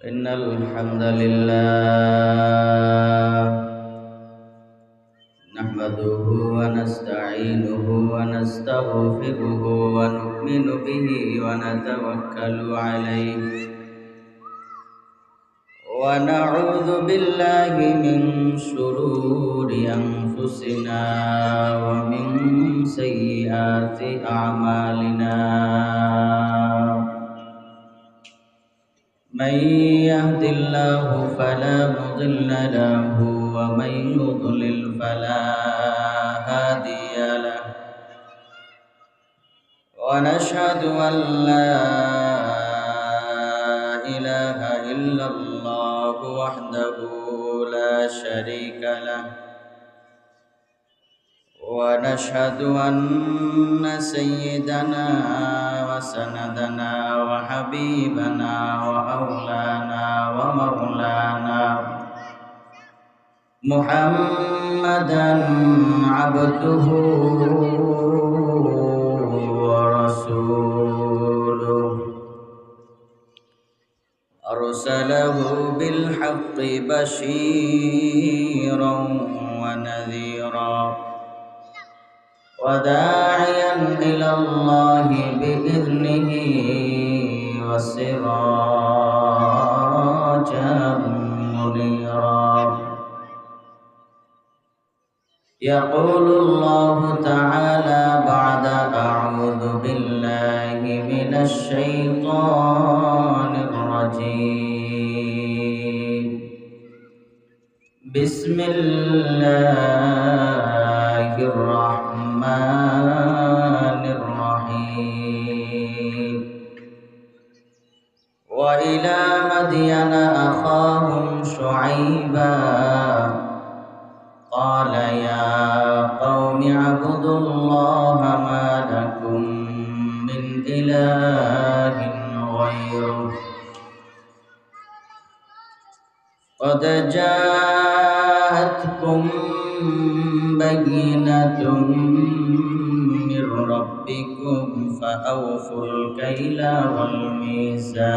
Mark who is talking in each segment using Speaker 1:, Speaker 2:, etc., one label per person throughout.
Speaker 1: إن الحمد لله نحمده ونستعينه ونستغفره ونؤمن به ونتوكل عليه ونعوذ بالله من شرور أنفسنا ومن سيئات أعمالنا من يهد الله فلا مضل له ومن يضلل فلا هادي له ونشهد أن لا إله إلا الله وحده لا شريك له ونشهد أن سيدنا وسندنا وحبيبنا وأولانا ومولانا محمدا عبده ورسوله أرسله بالحق بشيرا ونذيرا وداعيا إلى الله بإذنه وسراجا منيرا يقول الله تعالى بعد أعوذ بالله من الشيطان الرجيم بسم الله الرحمن الرحيم وإلى مدين أخاهم شعيبا قال يا قوم اعبدوا الله ما لكم من إله غيره قد جاءتكم بينة من ربكم فأوفوا الكيل والميزان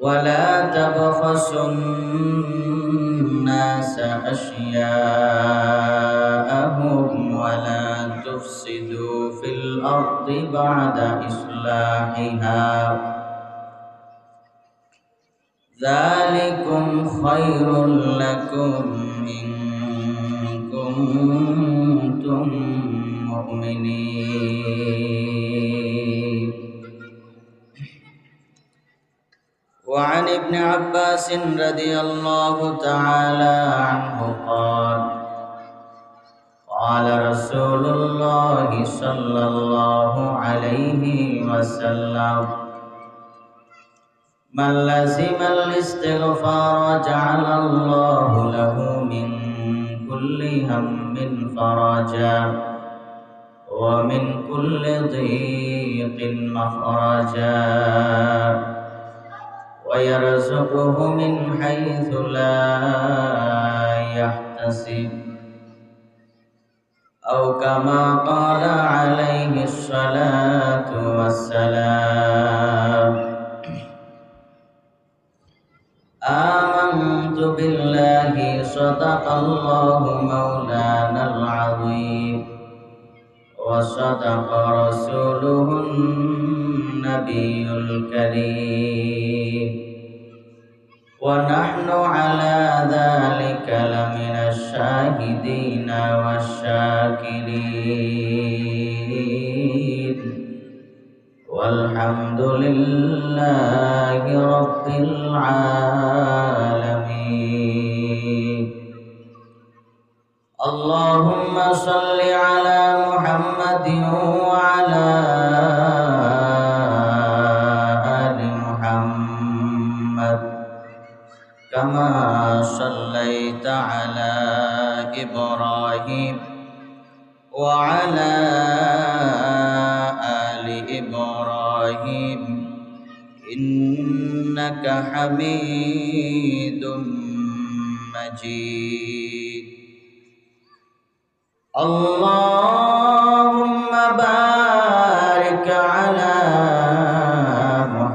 Speaker 1: ولا تبخسوا الناس أشياءهم ولا تفسدوا في الأرض بعد إصلاحها ذلكم خير لكم إن كنتم مؤمنين وعن ابن عباس رضي الله تعالى عنه قال رسول الله صلى الله عليه وسلم من لزم الاستغفار جعل الله له من كل هم فرجا ومن كل ضيق مخرجا ويرزقه من حيث لا يحتسب أو كما قال عليه الصلاة والسلام آمنت بالله صدق الله مولانا العظيم وصدق رسوله النبي الكريم ونحن على ذلك لمن الشاهدين والشاكرين والحمد لله رب العالمين اللهم صل على محمد وعلى آل محمد كما صليت على إبراهيم وعلى آل إبراهيم إنك حميد مجيد اللهم بارك على محمد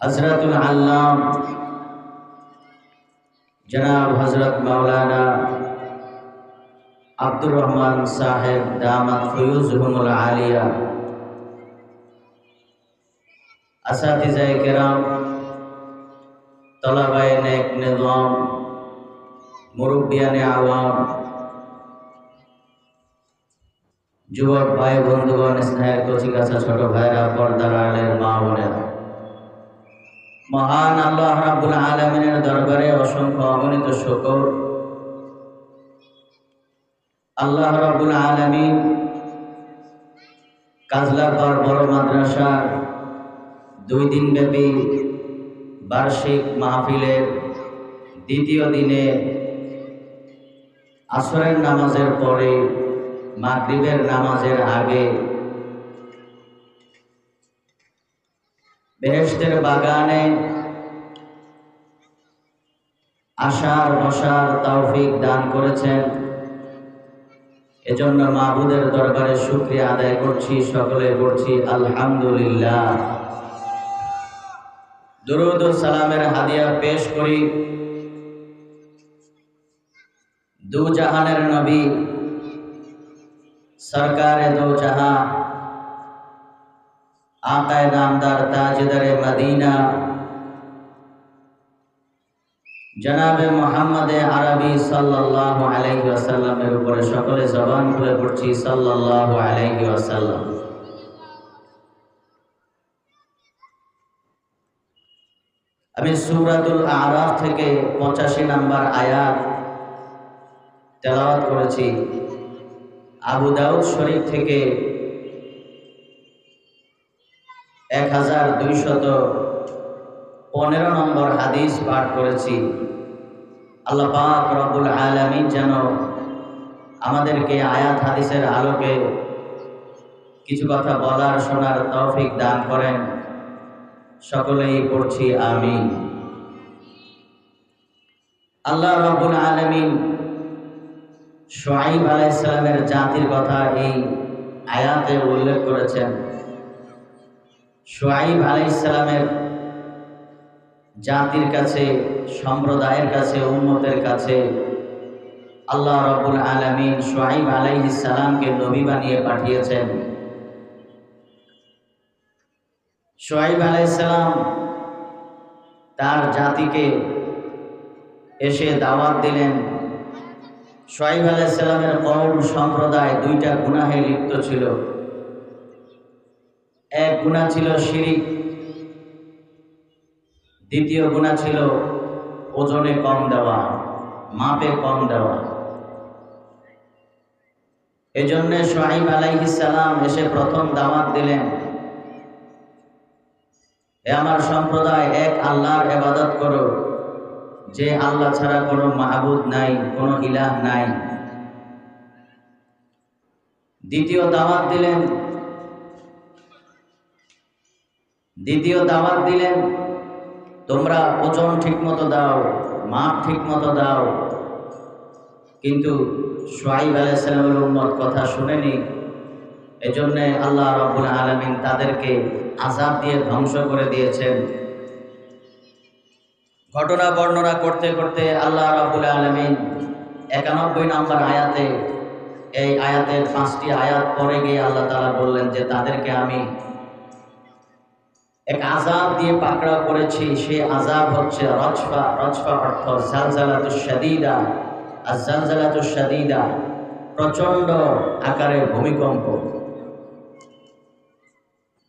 Speaker 1: हजरतुल अल्लाम जनाब हजरत मौलाना अब्दुर रहमान साहेब दामत फयूज़ुहुमुल आलिया, असातिज़ाए किराम, तलबाए नेक निज़ाम, मुरब्बियाने आवाम, যুবক ভাই বন্ধুগণ, স্নেহের কচিকাছা ছোট ভাইরা, পর্দার আড়ালের মা বোনেরা, মহান আল্লাহ রাব্বুল আলামিনের দরবারে অসংখ্য অগণিত শুকর। আল্লাহ রাব্বুল আলামিন কাজলাপাড় বড় মাদ্রাসার 2 দিন ব্যাপী বার্ষিক মাহফিলের দ্বিতীয় দিনে আসরের নামাজের পরে মাগরিবের নামাজের আগে বেহেশতের বাগানে আসার বসার তৌফিক দান করেছেন। এজন্য মাবুদের দরবারে শুকরিয়া আদায় করছি, সকলে করছি আলহামদুলিল্লাহ। দুরূদ ও সালামের হাদিয়া পেশ করি দু জাহানের নবী সরকারে দো জাহাं आकाए नामदार ताजदारे मदीना जनाबे मोहम्मद अरबी सल्लल्लाहु अलैहि वसल्लमेर उपरे सकले जबान खुले पड़छि सल्लल्लाहु अलैहि वसल्लम। আমি সূরাতুল আরাফ থেকে 85 নম্বর আয়াত তেলাওয়াত করেছি। আবু দাউদ শরীফ থেকে 1215 নম্বর হাদিস পাঠ করেছি। আল্লাহ পাক রব্বুল আলামিন যেন আমাদেরকে আয়াত হাদিসের আলোকে কিছু কথা বলার শোনার তৌফিক দান করেন। সকলেই পড়ছি আমিন। আল্লাহ রব্বুল আলামিন শুআইব আলাইহিস সালামের জাতির কথা এই আয়াতে উল্লেখ করেছেন। শুআইব আলাইহিস সালামের জাতির কাছে, সম্প্রদায়ের কাছে, উম্মতের কাছে আল্লাহ রাব্বুল আলামিন শুআইব আলাইহিস সালামকে নবী বানিয়ে পাঠিয়েছেন। শুআইব আলাইহিস সালাম তার জাতিকে এসে দাওয়াত দিলেন। শুআইব আলাইহিস সালামের কওম সম্প্রদায় 2টা গুনাহে লিপ্ত ছিল। এক গুনাহ ছিল শিরিক, দ্বিতীয় গুনাহ ছিল ওজনে কম দেওয়া, মাপে কম দেওয়া। এজন্য শুআইব আলাইহিস সালাম এসে প্রথম দাওয়াত দিলেন, হে আমার সম্প্রদায়, এক আল্লাহর ইবাদত করো, যে আল্লাহ ছাড়া কোনো মাবুদ নাই, কোনো ইলাহ নাই। দ্বিতীয় দাওয়াত দিলেন তোমরা ওজন ঠিকমতো দাও, মাপ ঠিকমতো দাও। কিন্তু শুআইব আলাইহিস সালামের উম্মত কথা শুনেনি। এজন্য আল্লাহ রাব্বুল আলামিন তাদেরকে আযাব দিয়ে ধ্বংস করে দিয়েছেন। ঘটনা বর্ণনা করতে করতে আল্লাহ রাব্বুল আলামিন 91 নম্বর আয়াতে, এই আয়াতের 5টি আয়াত পরে গিয়ে আল্লাহ তাআলা বললেন যে তাদেরকে আমি এক আযাব দিয়ে পাকড়াও করেছি। সেই আযাব হচ্ছে রজফা। রজফা অর্থ জালজালাতুশ শাদীদা। আর জালজালাতুশ শাদীদা প্রচন্ড আকারের ভূমিকম্প।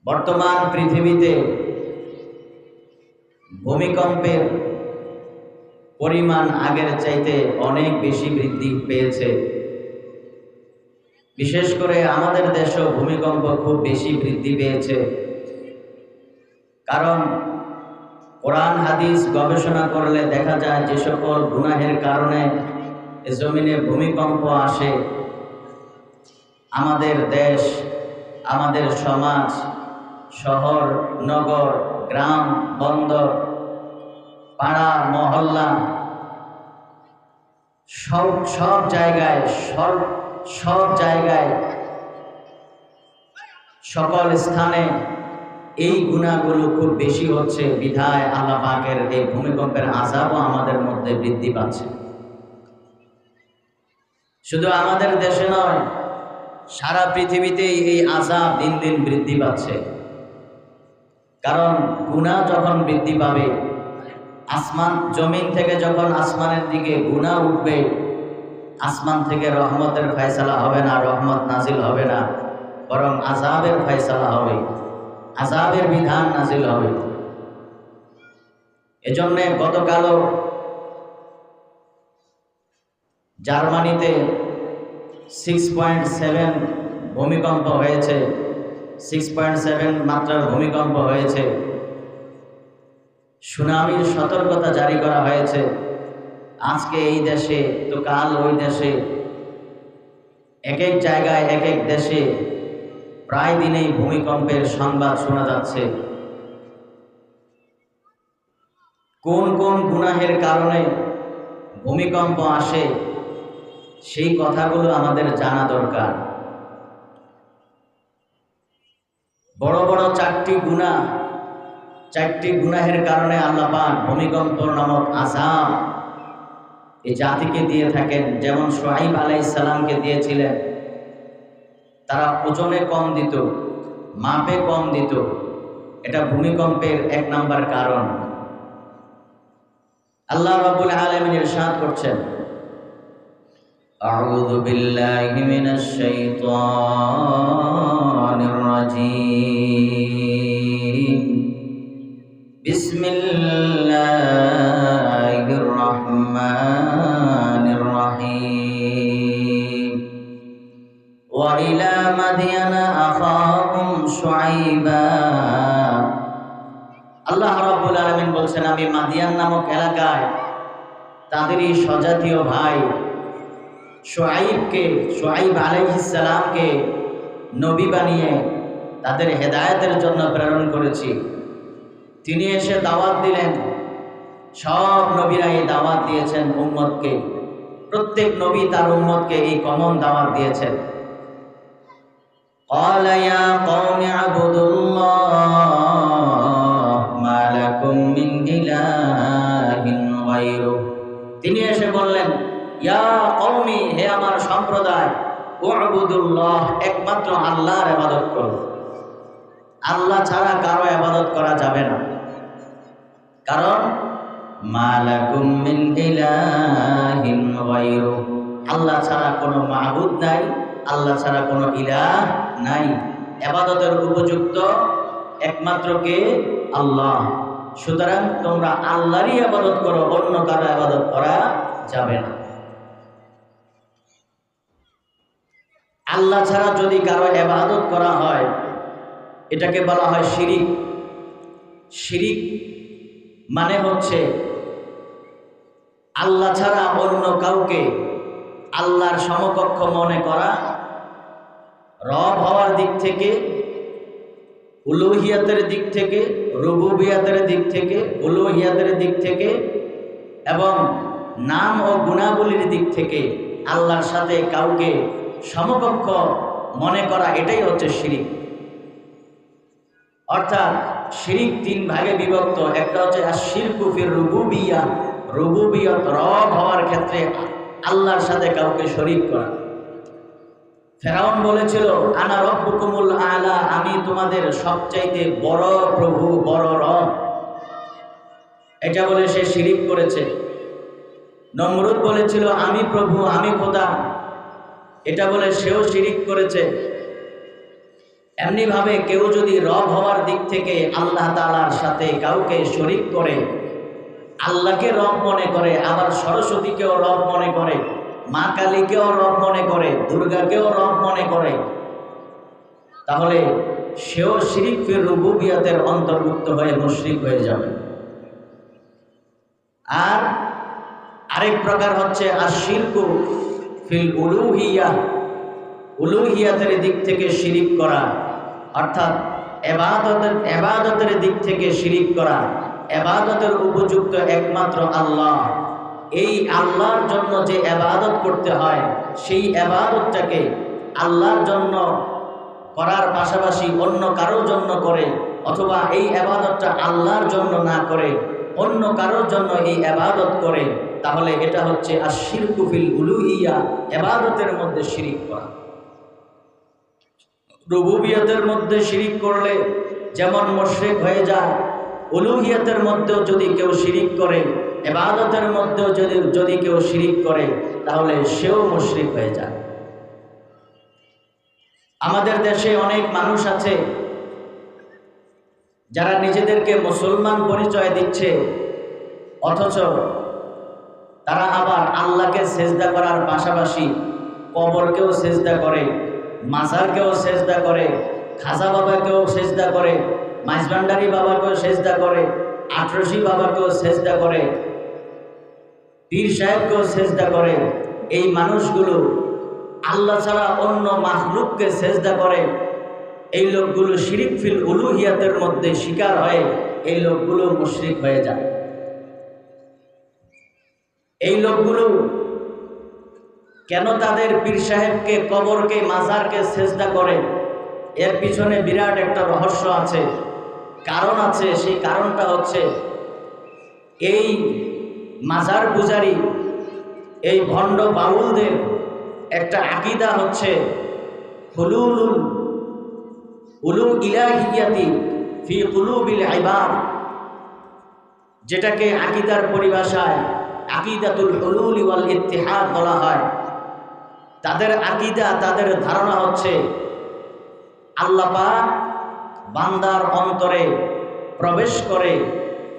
Speaker 1: বর্তমান পৃথিবীতে ভূমিকম্পের পরিমাণ আগের চাইতে অনেক বেশি বৃদ্ধি পেয়েছে। বিশেষ করে আমাদের দেশেও ভূমিকম্প খুব বেশি বৃদ্ধি পেয়েছে। কারণ কোরআন হাদিস গবেষণা করলে দেখা যায় যে সকল গুনাহের কারণে জমিনে ভূমিকম্প আসে, আমাদের দেশ, আমাদের সমাজ, শহর, নগর, গ্রাম, বন্দর, পাড়া, মহল্লা, সব জায়গায় সকল স্থানে এই গুনাহগুলো খুব বেশি হচ্ছে বিধায় আল্লাহ পাকের এই ভূমিকম্পের আযাবও আমাদের মধ্যে বৃদ্ধি পাচ্ছে। শুধু আমাদের দেশে নয়, সারা পৃথিবীতেই এই আযাব দিন দিন বৃদ্ধি পাচ্ছে। কারণ গুনাহ যখন বৃদ্ধি পাবে, আসমান জমিন থেকে যখন আসমানের দিকে গুনাহ উঠবে, আসমান থেকে রহমতের ফয়সালা হবে না, রহমত নাজিল হবে না, বরং আযাবের ফয়সালা হবে, আযাবের বিধান নাজিল হবে। এজন্য গতকালও জার্মানিতে 6.7 ভূমিকম্প হয়েছে, 6.7 মাত্রার ভূমিকম্প হয়েছে। সুনামির সতর্কতা জারি করা হয়েছে। আজকে এই দেশে তো কাল ওই দেশে, এক এক জায়গায় এক এক দেশে প্রায় দিনেই ভূমিকম্পের সংবাদ শোনা যাচ্ছে। কোন কোন গুনাহের কারণে ভূমিকম্প আসে সেই কথাগুলো আমাদের জানা দরকার। বড় বড় চারটি গুনাহের কারণে আল্লাহ পাক ভূমিকম্প নামক আযাব এই জাতিকে দিয়ে থাকেন। যেমন শুআইব আলাইহিস সালামকে দিয়েছিলেন, তারা ওজনে কম দিত, মাপে কম দিত, এটা ভূমিকম্পের 1 নাম্বার কারণ। আল্লাহ রাব্বুল আলামিন ইরশাদ করছেন, আউযু বিল্লাহি মিনাশ শাইতানির রাজীম, বিসমিল্লাহির রহমানির রহিম। ওয়া ইলা মাদিয়ানা আখাহুম শুআইবা। আল্লাহ রাব্বুল আলামিন বলছেন, আমি মাদিয়ান নামক এলাকায় তাদেরই স্বজাতীয় ভাই শুআইব আলাইহিস সালামকে নবী বানিয়ে তাদের হেদায়েতের জন্য প্রেরণ করেছি। তিনি এসে দাওয়াত দিলেন। সব নবীরা এই দাওয়াত দিয়েছেন উম্মতকে, প্রত্যেক নবী তার উম্মতকে এই কমন দাওয়াত দিয়েছেন। قال يا قوم اعبدوا الله ما لكم من إله غيره। তিনি এসে বললেন, ইয়া কওমি, হে আমার সম্প্রদায়, উ'বুদুল্লাহ, একমাত্র আল্লাহর ইবাদত করো। আল্লাহ ছাড়া কারো ইবাদত করা যাবে না। কারণ মা লাকুম মিন ইলাহিন গায়রু, আল্লাহ ছাড়া কোনো মাবুদ নাই, আল্লাহ ছাড়া কোনো ইলাহ নাই। ইবাদতের উপযুক্ত একমাত্র কে? আল্লাহ। সুতরাং তোমরা আল্লাহরই ইবাদত করো, অন্য কারো ইবাদত করা যাবে না। আল্লাহ ছাড়া যদি কারো ইবাদত করা হয়, এটাকে বলা হয় শিরিক। শিরিক মানে হচ্ছে আল্লাহ ছাড়া অন্য কাউকে আল্লাহর সমকক্ষ মনে করা, রব হওয়ার দিক থেকে, উলুহিয়াতের দিক থেকে, রুবুবিয়াতের দিক থেকে, উলুহিয়াতের দিক থেকে এবং নাম ও গুণাবলীর দিক থেকে আল্লাহর সাথে কাউকে সমকক্ষ মনে করা, এটাই হচ্ছে শিরিক। অর্থাৎ শিরিক 3 ভাগে বিভক্ত। একটা হচ্ছে আশ-শিরকু ফির রুবুবিয়্যাহ, রুবুবিয়ত রব হওয়ার ক্ষেত্রে আল্লাহর সাথে কাউকে শরীক করা। ফেরাউন বলেছিল, আনা রব্বুকুমুল আলা, আমি তোমাদের সবচাইতে বড় প্রভু, বড় রব। এটা বলে সে শিরিক করেছে। নমরুদ বলেছিল, আমি প্রভু, আমি খোদা। এটা বলে সেও শিরিক করেছে। এমনি ভাবে কেউ যদি রব হওয়ার দিক থেকে আল্লাহ তাআলার সাথে কাউকে শরীক করে, আল্লাহকে রব মনে করে, আবার সরস্বতীকেও রব মনে করে, মা কালীকেও রব মনে করে, দুর্গাকেও রব মনে করে, তাহলে সেও শিরিক ফির রুবুবিয়াতের অন্তর্ভুক্ত হয়ে মুশরিক হয়ে যাবে। আর আরেক প্রকার হচ্ছে আশ-শিরকু ফিল উলুহিয়াহ, উলুহিয়াতের দিক থেকে শিরিক করা, অর্থাৎ ইবাদতের দিক থেকে শিরিক করা। ইবাদতের উপযুক্ত একমাত্র আল্লাহ। এই আল্লাহর জন্য যে ইবাদত করতে হয়, সেই ইবাদতটাকে আল্লাহর জন্য করার পাশাপাশি অন্য কারোর জন্য করে অথবা এই ইবাদতটা আল্লাহর জন্য না করে অন্য কারোর জন্য এই ইবাদত করে, তাহলে এটা হচ্ছে আশ-শিরকু ফিল উলুহিয়্যা, ইবাদতের মধ্যে শিরিক করা। রুবুবিয়তের মধ্যে শিরিক করলে যেমন মুশরিক হয়ে যায়, উলুহিয়তের মধ্যেও যদি কেউ শিরিক করে, ইবাদতের মধ্যেও যদি কেউ শিরিক করে, তাহলে সেও মুশরিক হয়ে যায়। আমাদের দেশে অনেক মানুষ আছে যারা নিজেদেরকে মুসলমান পরিচয় দিচ্ছে, অথচ তারা আবার আল্লাহকে সেজদা করার পাশাপাশি কবরকেও সেজদা করে, মাজারকেও সেজদা করে, খাজা বাবাকেও সেজদা করে, মাইজভান্ডারি বাবাকেও সেজদা করে, আটরশি বাবাকেও সেজদা করে, পীর সাহেবকেও সেজদা করে। এই মানুষগুলো আল্লাহ ছাড়া অন্য মাখলুককে সেজদা করে। এই লোকগুলো শিরিক ফিল উলুহিয়াতের মধ্যে শিকার হয়ে এই লোকগুলো মুশরিক হয়ে যায়। এই লোকগুলো কেন তাদের পীর সাহেবকে, কবরকে, মাজারকে সেজদা করে, এর পিছনে বিরাট একটা রহস্য আছে, কারণ আছে। সেই কারণটা হচ্ছে এই মাজার পূজারী, এই ভণ্ড বাউলদের একটা আকীদা হচ্ছে হুলুলুল উলু ইলাহিয়াতি ফি কুলুবিল ইবাদ, যেটাকে আকীদার পরিভাষায় আকীদাতুল হুলুল ওয়াল ইত্তিহাদ বলা হয়। তাদের আকীদা, তাদের ধারণা হচ্ছে আল্লাহ পাক বান্দার অন্তরে প্রবেশ করে,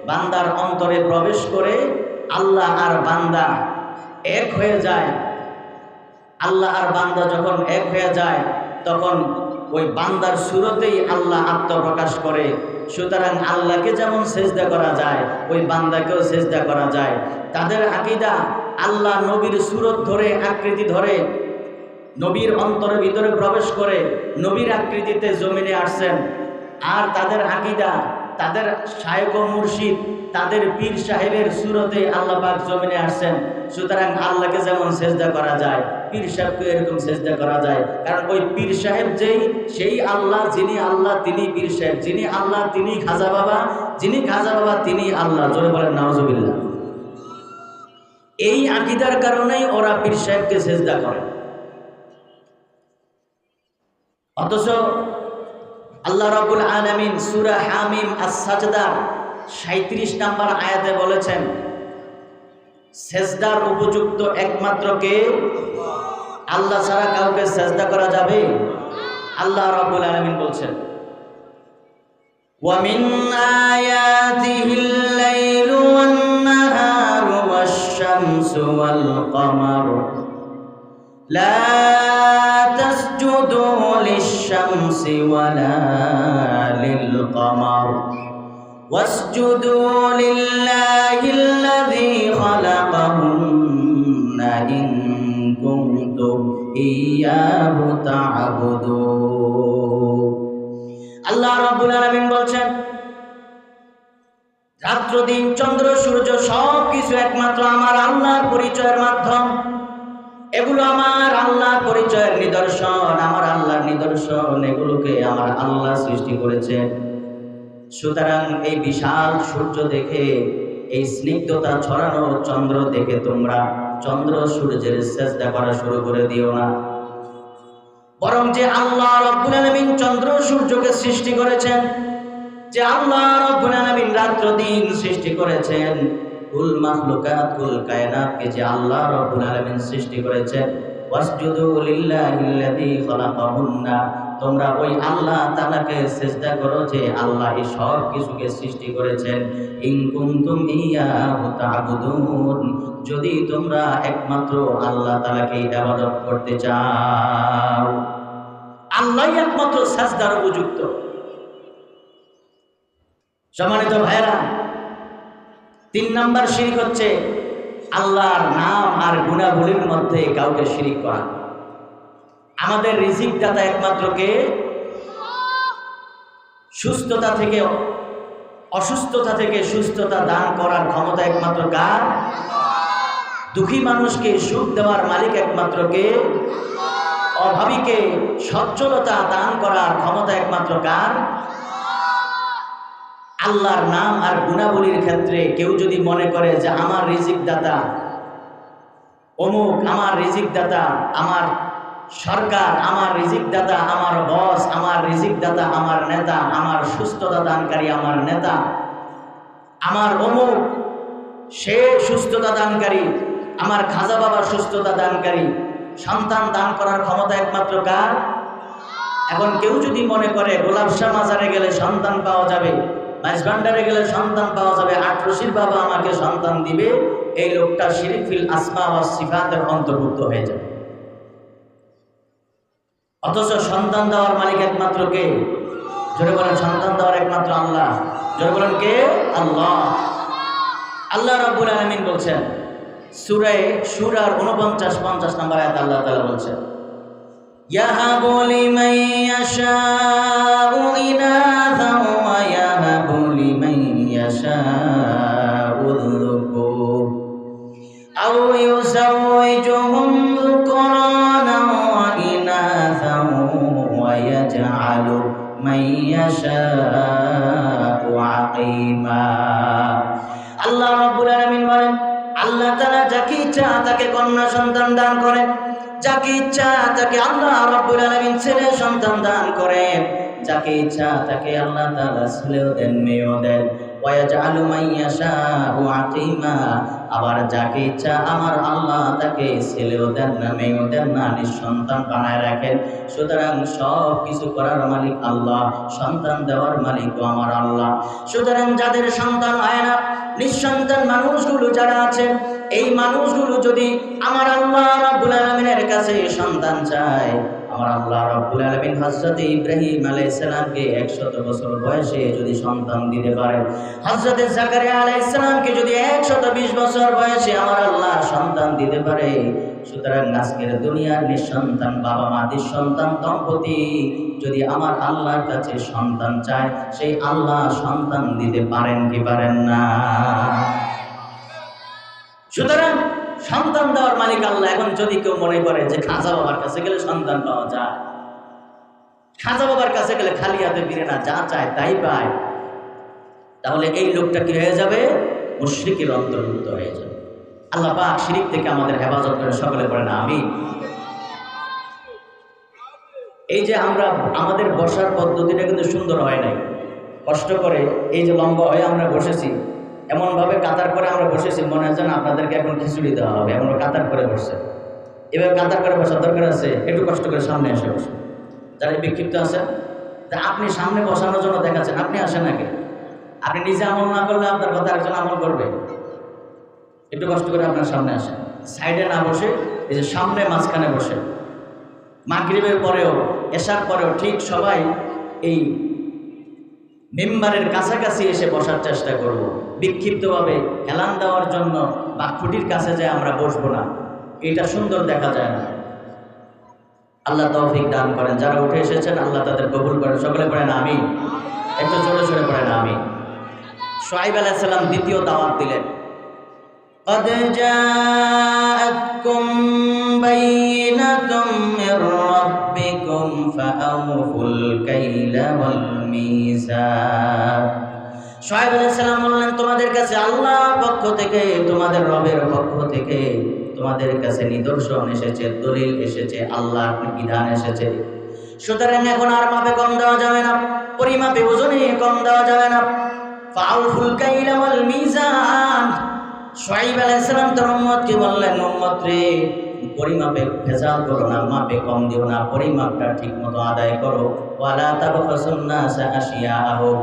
Speaker 1: বান্দার অন্তরে প্রবেশ করে আল্লাহ আর বান্দা এক হয়ে যায়। আল্লাহ আর বান্দা যখন এক হয়ে যায়, তখন ওই বান্দার সুরতেই আল্লাহ আত্মপ্রকাশ করে। সুতরাং আল্লাহকে যেমন সেজদা করা যায়, ওই বান্দাকেও সেজদা করা যায়। তাদের আকীদা আল্লাহ নবীর সুরত ধরে, আকৃতি ধরে, নবীর অন্তরের ভিতরে প্রবেশ করে নবীর আকৃতিতে জমিনে আসছেন। আর তাদের আকীদা, তাদের শায়েখ ও মুর্শিদ, তাদের পীর সাহেবের সুরতে আল্লাহ পাক জমিনে আসছেন। সুতরাং আল্লাহকে যেমন সেজদা করা যায়, পীর সাহেবকে এরকম সেজদা করা যায়। কারণ ওই পীর সাহেব সেই আল্লাহ, যিনি আল্লাহ তিনি পীর সাহেব, যিনি আল্লাহ তিনি খাজা বাবা, যিনি খাজা বাবা তিনি আল্লাহ। জোরে বলেন নাউজুবিল্লাহ। এই আকীদার কারণেই ওরা পীর সাহেবকে সেজদা করে। অথচ আল্লাহ রাব্বুল আলামিন সূরা হামিম আস-সাজদা 37 নম্বর আয়াতে বলেছেন, সেজদার উপযুক্ত একমাত্র কে? আল্লাহ ছাড়া কাউকে সেজদা করা যাবে? আল্লাহ রাব্বুল আলামিন বলছেন, ওয়া মিন আয়াতিহিল লাইলু ওয়ান নাহারু ওয়াশ-শামসু ওয়াল কমারু লা তাসজুদু লিশ-শামসি ওয়ালা লিল-কমার ওয়াসজুদু লিল্লাহিল্লাযী খালাকাহুন্না ইন কুনতুম ইয়্যাহু তা'বুদুন। আল্লাহ রাব্বুল আলামিন বলছেন, রাত্র দিন চন্দ্র সূর্য সব কিছু একমাত্র আমার আল্লাহর পরিচয়ের মাধ্যম। এগুলো আমার আল্লাহর পরিচয়ের নিদর্শন, আমার আল্লাহর নিদর্শন। এগুলোকে আমার আল্লাহ সৃষ্টি করেছেন। সুতরাং এই বিশাল সূর্য দেখে, এই স্নিগ্ধতা ছড়ানো চন্দ্র দেখে তোমরা চন্দ্র সূর্যের সেজদা করা শুরু করে দিও না। বরং যে আল্লাহ রাব্বুল আলামিন চন্দ্র সূর্যকে সৃষ্টি করেছেন, যে আল্লাহ রাব্বুল আলামিন রাত্র দিন সৃষ্টি করেছেন, কুল মাখলুকাত, কুল কায়নাতকে যে আল্লাহ রাব্বুল আলামিন সৃষ্টি করেছেন, ওয়াসজুদু লিল্লাহিল্লাযী খালাকাহুন্না, তোমরা ওই আল্লাহ তাআলাকে সিজদা করো যে আল্লাহ এই সব কিছুকে সৃষ্টি করেছেন। ইন কুনতুম ইয়্যাহু তা'বুদুন, যদি তোমরা একমাত্র আল্লাহ তাআলাকে ইবাদত করতে চাও। আল্লাহই একমাত্র সিজদার উপযুক্ত। সম্মানিত ভাইরা, 3 নাম্বার শিরক হচ্ছে আল্লাহর নাম আর গুণাবলীর মধ্যে কাউকে শিরিক করা। আমাদের রিজিক দাতা একমাত্র কে? সুস্থতা থেকে অসুস্থতা থেকে সুস্থতা দান করার ক্ষমতা একমাত্র কার? দুঃখী মানুষকে সুখ দেওয়ার মালিক একমাত্র কে? অভাবীকে সচ্ছলতা দান করার ক্ষমতা একমাত্র কার? আল্লাহর নাম আর গুণাবলীর ক্ষেত্রে কেউ যদি মনে করে যে আমার রিজিক দাতা অমুক, আমার রিজিক দাতা আমার সরকার, আমার রিজিক দাতা আমার বস, আমার রিজিক দাতা আমার নেতা, আমার সুস্থতা দানকারী আমার নেতা, আমার অমুক সে সুস্থতা দানকারী, আমার খাজা বাবা সুস্থতা দানকারী। সন্তান দান করার ক্ষমতা একমাত্র কার? এখন কেউ যদি মনে করে গোলাপ শাহ মাজারে গেলে সন্তান পাওয়া যাবে, মাইজভান্ডারে গেলে সন্তান পাওয়া যাবে, আটরশির বাবা আমাকে সন্তান দিবে, এই লোকটা শিরিক ফিল আসমা ওয়াস সিফাতের অন্তর্ভুক্ত হয়ে যাবে। অথচ সন্তান দেওয়ার মালিক একমাত্র কে? জোরে বলেন, সন্তান দেওয়ার একমাত্র আল্লাহ। জোরে বলেন কে? আল্লাহ। আল্লাহ রাব্বুল আলামিন বলছেন সূরা শূরার 49-50 নম্বর আয়াতে আল্লাহ তাআলা বলছেন, ইয়াহাবু লিমান ইয়াশাউ ইনাথা ওয়া ইয়াহাবু লিমান ইয়াশাউ যুকুর আও ইউযাওwijuhum যুকরানা ওয়া ইনাথা ওয়া ইয়াজআলু মান ইয়াশাউ আকীমা। আল্লাহ রাব্বুল আলামিন বলেন, আল্লাহ তাআলা যাকে ইচ্ছা তাকে কন্যা সন্তান দান করেন, যাকে ইচ্ছা তাকে আল্লাহ রাব্বুল আলামিন ছেলে সন্তান দান করেন, যাকে ইচ্ছা তাকে আল্লাহ তাআলা ছেলেও দেন মেয়েও দেন। ওয়া ইয়াজআলু মান ইয়াশাউ আকীমা, আবার যাকে ইচ্ছা আমার আল্লাহ তাকে ছেলেও দেন না মেয়েও দেন না, নিঃসন্তান বানায় রাখেন। সুতরাং সব কিছু করার মালিক আল্লাহ, সন্তান দেওয়ার মালিকও আমার আল্লাহ। সুতরাং যাদের সন্তান হয় না, নিঃসন্তান মানুষগুলো যারা আছে, এই মানুষগুলো যদি আমার আল্লাহ রাব্বুল আলামিনের কাছে সন্তান চায়, আমার আল্লাহ রাব্বুল আলামিন হযরত ইব্রাহিম আলাইহিস সালামকে 100 বছর বয়সে যদি সন্তান দিতে পারে, হযরত জাকারিয়া আলাইহিস সালামকে যদি 120 বছর বয়সে আমার আল্লাহ সন্তান দিতে পারে, সুতরাং আজকের দুনিয়ার নিঃসন্তান বাবা মা নিঃসন্তান দম্পতি যদি আমার আল্লাহর কাছে সন্তান চায়, সেই আল্লাহ সন্তান দিতে পারেন কি পারেন না? সুতরাং সন্তান দেওয়ার মালিক আল্লাহ। এখন যদি কেউ মনে করে যে খাজা বাবার কাছে গেলে সন্তান পাওয়া যায়, খাজা বাবার কাছে গেলে খালি হাতে ফিরে না, যা চায় তাই পায়, তাহলে এই লোকটা কি হয়ে যাবে? মুশরিকের অন্তর্ভুক্ত হয়ে যাবে। আল্লাহ পাক শিরক থেকে আমাদের হেফাজত করে, সকলে পড়েন আমিন। এই যে আমরা আমাদের বসার পদ্ধতিটা কিন্তু সুন্দর হয় নাই, কষ্ট করে এই যে লম্বা হয়ে আমরা বসেছি, এমনভাবে কাতার করে আমরা বসেছি, মনে হয় যেন আপনাদেরকে এখন খিচুড়ি দেওয়া হবে, এমন কাতার করে বসছে। এভাবে কাতার করে বসার দরকার আছে? একটু কষ্ট করে সামনে এসে বসে। যারা বিক্ষিপ্ত আছেন, তা আপনি সামনে বসানোর জন্য দেখাচ্ছেন, আপনি আসেন নাকি? আপনি নিজে আমল না করলে আপনার কথা একজন আমল করবে। একটু কষ্ট করে আপনার সামনে আসেন, সাইডে না বসে এই যে সামনে মাঝখানে বসে। মাগরিবের পরেও এশার পরেও ঠিক সবাই এই মেম্বারের কাছাকাছি এসে বসার চেষ্টা করব। বিক্ষিপ্তভাবে হেলান দেওয়ার জন্য বা খুঁটির কাছে যায় আমরা বসবো না, এটা সুন্দর দেখা যায় না। আল্লাহ তৌফিক দান করেন। যারা উঠে এসেছেন আল্লাহ তাদের কবুল করেন, সকলে পড়েন আমিন। একটু জোরে সোরে পড়েন আমিন। শুআয়ব আলাইহিস সালাম দ্বিতীয় দাওয়াত দিলেন, قد جاءتكم بينة من ربكم فأوفوا الكيل والميزان। শুআয়ব আলাইহিস সালাম বললেন, তোমাদের কাছে আল্লাহর পক্ষ থেকে, তোমাদের রবের পক্ষ থেকে তোমাদের কাছে নিদর্শন এসেছে, দলিল এসেছে, আল্লাহর বিধান এসেছে। সুতরাং এখন আর মাপে কম দেওয়া যাবে না, পরিমাপে ওজনে কম দেওয়া যাবে না। ফাউফুল কাইলা ওয়াল মিজান। শুআয়ব আলাইহিস সালাম তার উম্মতকে বললেন, উম্মত রে, পরিমাপে ভেজাল করো না, মাপে কম দিও না, পরিমাপটা ঠিকমতো আদায় করো। ওয়ালা তাবখাসুন নাসা আশিয়াআহুম।